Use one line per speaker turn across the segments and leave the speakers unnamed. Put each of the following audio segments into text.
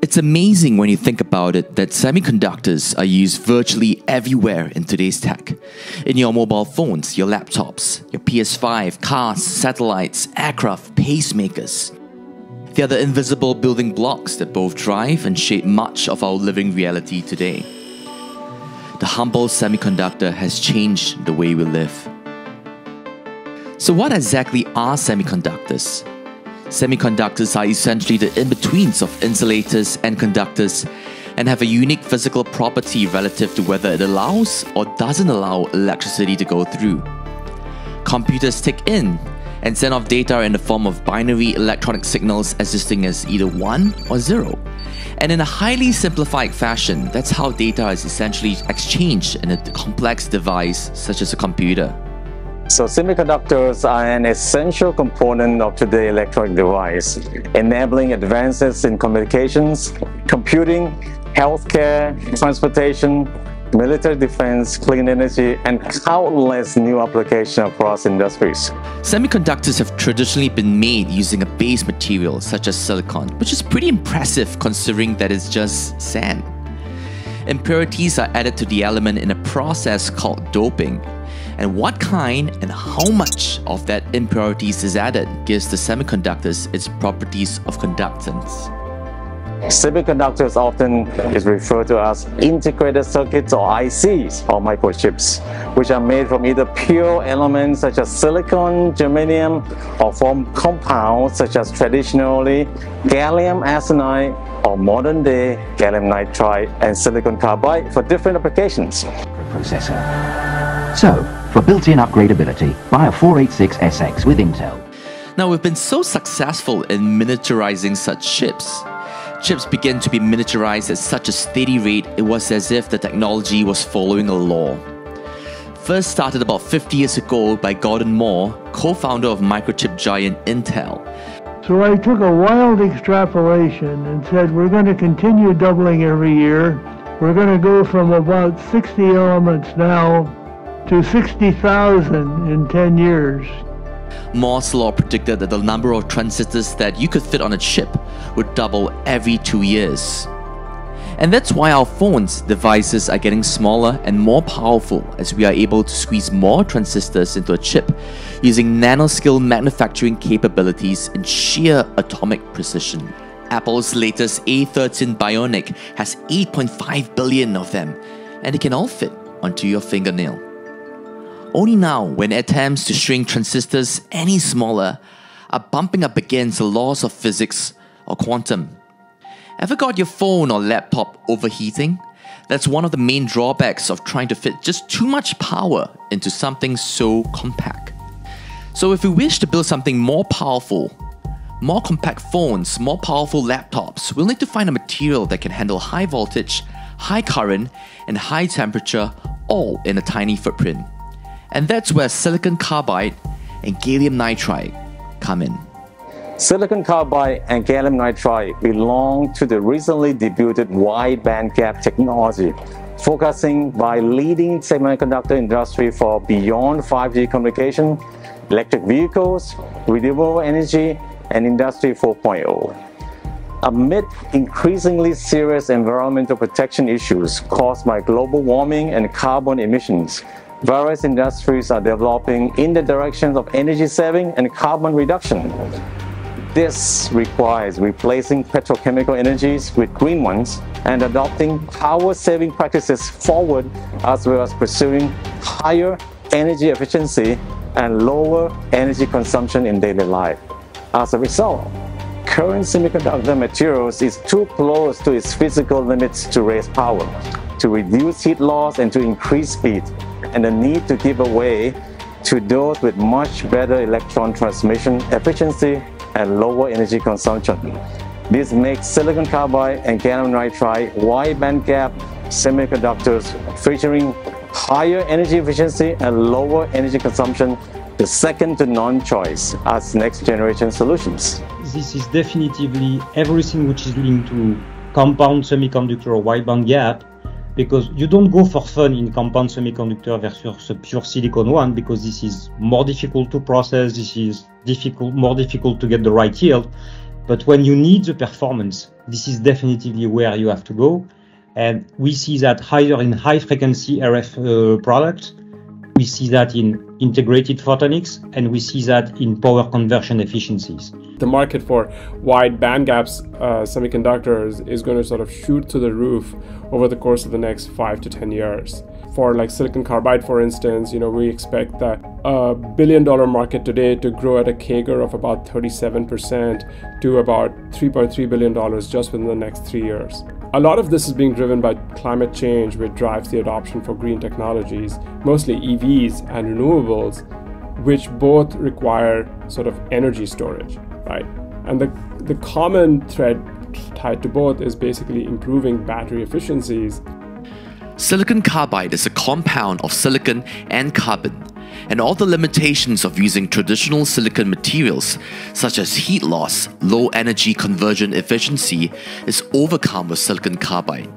It's amazing when you think about it that semiconductors are used virtually everywhere in today's tech. In your mobile phones, your laptops, your PS5, cars, satellites, aircraft, pacemakers. They are the invisible building blocks that both drive and shape much of our living reality today. The humble semiconductor has changed the way we live. So what exactly are semiconductors? Semiconductors are essentially the in-betweens of insulators and conductors and have a unique physical property relative to whether it allows or doesn't allow electricity to go through. Computers take in and send off data in the form of binary electronic signals existing as either 1 or 0. And in a highly simplified fashion, that's how data is essentially exchanged in a complex device such as a computer.
So semiconductors are an essential component of today's electronic device, enabling advances in communications, computing, healthcare, transportation, military defense, clean energy, and countless new applications across industries.
Semiconductors have traditionally been made using a base material such as silicon, which is pretty impressive considering that it's just sand. Impurities are added to the element in a process called doping. And what kind and how much of that impurities is added gives the semiconductors its properties of conductance.
Semiconductors often is referred to as integrated circuits or ICs or microchips, which are made from either pure elements such as silicon, germanium, or from compounds such as traditionally gallium arsenide or modern day gallium nitride and silicon carbide for different applications.
Processor. So, for built-in upgradability, buy a 486SX with Intel.
Now, we've been so successful in miniaturizing such chips. Chips began to be miniaturized at such a steady rate, it was as if the technology was following a law. First started about 50 years ago by Gordon Moore, co-founder of microchip giant Intel.
So I took a wild extrapolation and said we're going to continue doubling every year. We're going to go from about 60 elements now to 60,000 in 10 years.
Moore's law predicted that the number of transistors that you could fit on a chip would double every 2 years. And that's why our phones, devices are getting smaller and more powerful as we are able to squeeze more transistors into a chip using nanoscale manufacturing capabilities and sheer atomic precision. Apple's latest A13 Bionic has 8.5 billion of them, and they can all fit onto your fingernail. Only now, when attempts to shrink transistors any smaller are bumping up against the laws of physics or quantum. Ever got your phone or laptop overheating? That's one of the main drawbacks of trying to fit just too much power into something so compact. So if we wish to build something more powerful, more compact phones, more powerful laptops, we'll need to find a material that can handle high voltage, high current, and high temperature all in a tiny footprint. And that's where silicon carbide and gallium nitride come in.
Silicon carbide and gallium nitride belong to the recently debuted wide bandgap technology, focusing by leading semiconductor industry for beyond 5G communication, electric vehicles, renewable energy, and Industry 4.0. Amid increasingly serious environmental protection issues caused by global warming and carbon emissions, various industries are developing in the direction of energy saving and carbon reduction. This requires replacing petrochemical energies with green ones and adopting power-saving practices forward, as well as pursuing higher energy efficiency and lower energy consumption in daily life. As a result, current semiconductor materials is too close to its physical limits to raise power, to reduce heat loss and to increase speed, and the need to give away to those with much better electron transmission efficiency and lower energy consumption. This makes silicon carbide and gallium nitride wide bandgap semiconductors featuring higher energy efficiency and lower energy consumption the second to none choice as next generation solutions.
This is definitively everything which is linked to compound semiconductor or wide bandgap, because you don't go for fun in compound semiconductor versus a pure silicon one, because this is more difficult to process, this is more difficult to get the right yield, But when you need the performance, this is definitely where you have to go. And we see that either in high frequency RF products, we see that in integrated photonics, and we see that in power conversion efficiencies.
The market for wide bandgaps semiconductors is going to sort of shoot to the roof over the course of the next 5 to 10 years. For like silicon carbide, for instance, we expect that $1 billion market today to grow at a CAGR of about 37% to about $3.3 billion just within the next 3 years. A lot of this is being driven by climate change, which drives the adoption for green technologies, mostly EVs and renewables, which both require sort of energy storage, right? And the common thread tied to both is basically improving battery efficiencies.
Silicon carbide is a compound of silicon and carbon, and all the limitations of using traditional silicon materials, such as heat loss, low energy conversion efficiency, is overcome with silicon carbide.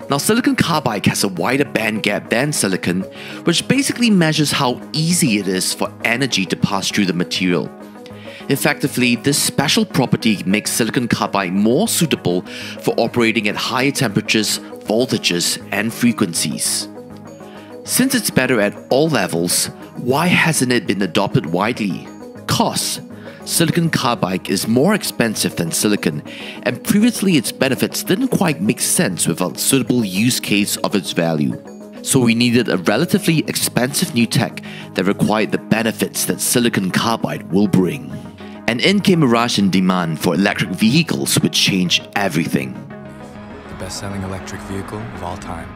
Now, silicon carbide has a wider band gap than silicon, which basically measures how easy it is for energy to pass through the material. Effectively, this special property makes silicon carbide more suitable for operating at higher temperatures, voltages, and frequencies. Since it's better at all levels, why hasn't it been adopted widely? Cost. Silicon carbide is more expensive than silicon, and previously its benefits didn't quite make sense without suitable use case of its value. So we needed a relatively expensive new tech that required the benefits that silicon carbide will bring. And in came a rush in demand for electric vehicles, which changed everything.
The best-selling electric vehicle of all time.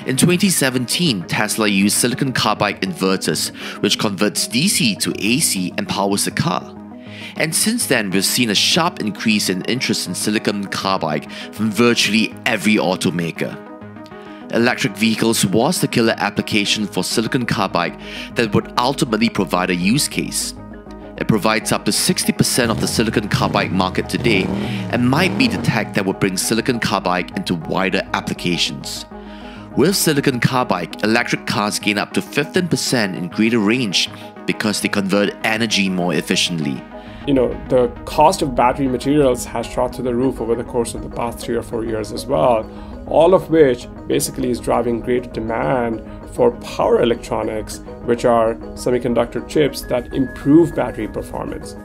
In 2017, Tesla used silicon carbide inverters, which converts DC to AC and powers a car. And since then, we've seen a sharp increase in interest in silicon carbide from virtually every automaker. Electric vehicles was the killer application for silicon carbide that would ultimately provide a use case. It provides up to 60% of the silicon carbide market today and might be the tech that would bring silicon carbide into wider applications. With silicon carbide, electric cars gain up to 15% in greater range because they convert energy more efficiently.
The cost of battery materials has shot through the roof over the course of the past 3 or 4 years as well, all of which basically is driving greater demand for power electronics, which are semiconductor chips that improve battery performance.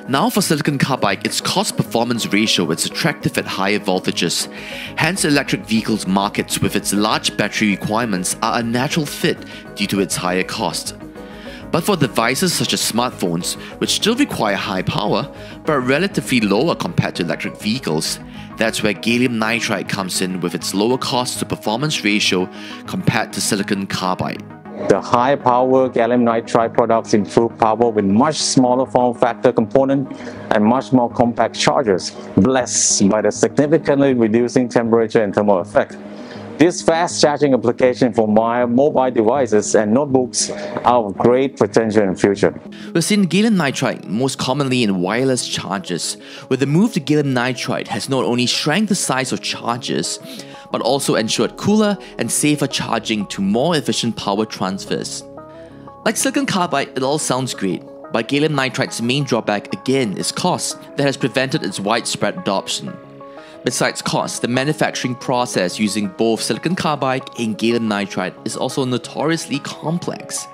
Now for silicon carbide, its cost-performance ratio is attractive at higher voltages. Hence, electric vehicles markets with its large battery requirements are a natural fit due to its higher cost. But for devices such as smartphones, which still require high power, but are relatively lower compared to electric vehicles, that's where gallium nitride comes in with its lower cost to performance ratio compared to silicon carbide.
The high-power gallium nitride products improve power with much smaller form factor component and much more compact chargers, blessed by the significantly reducing temperature and thermal effect. This fast charging application for mobile devices and notebooks are of great potential in the future.
We've seen gallium nitride most commonly in wireless chargers, where the move to gallium nitride has not only shrank the size of chargers, but also ensured cooler and safer charging to more efficient power transfers. Like silicon carbide, it all sounds great, but gallium nitride's main drawback again is cost that has prevented its widespread adoption. Besides cost, the manufacturing process using both silicon carbide and gallium nitride is also notoriously complex.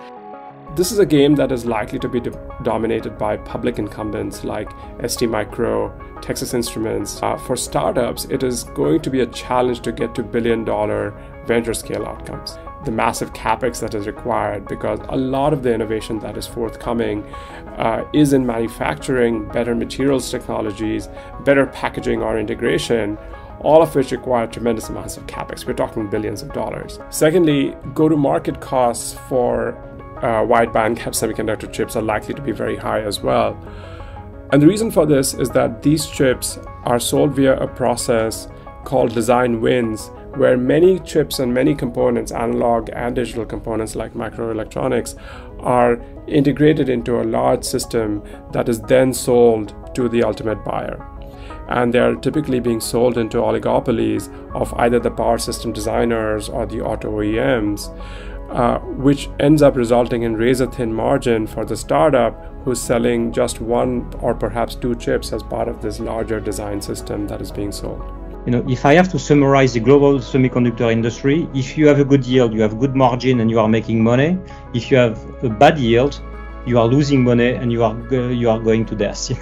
This is a game that is likely to be dominated by public incumbents like STMicro, Texas Instruments. For startups, it is going to be a challenge to get to billion-dollar venture scale outcomes. The massive capex that is required, because a lot of the innovation that is forthcoming is in manufacturing, better materials technologies, better packaging or integration, all of which require tremendous amounts of capex. We're talking billions of dollars. Secondly, go-to-market costs for wide bandgap semiconductor chips are likely to be very high as well. And the reason for this is that these chips are sold via a process called design wins, where many chips and many components, analog and digital components like microelectronics, are integrated into a large system that is then sold to the ultimate buyer. And they are typically being sold into oligopolies of either the power system designers or the auto OEMs, which ends up resulting in razor-thin margin for the startup who's selling just one or perhaps two chips as part of this larger design system that is being sold.
If I have to summarize the global semiconductor industry, if you have a good yield, you have good margin and you are making money. If you have a bad yield, you are losing money and you are going to death.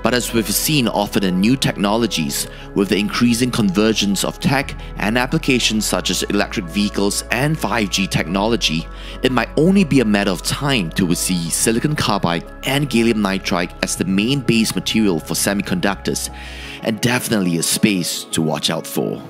But as we've seen often in new technologies, with the increasing convergence of tech and applications such as electric vehicles and 5G technology, it might only be a matter of time till we see silicon carbide and gallium nitride as the main base material for semiconductors, and definitely a space to watch out for.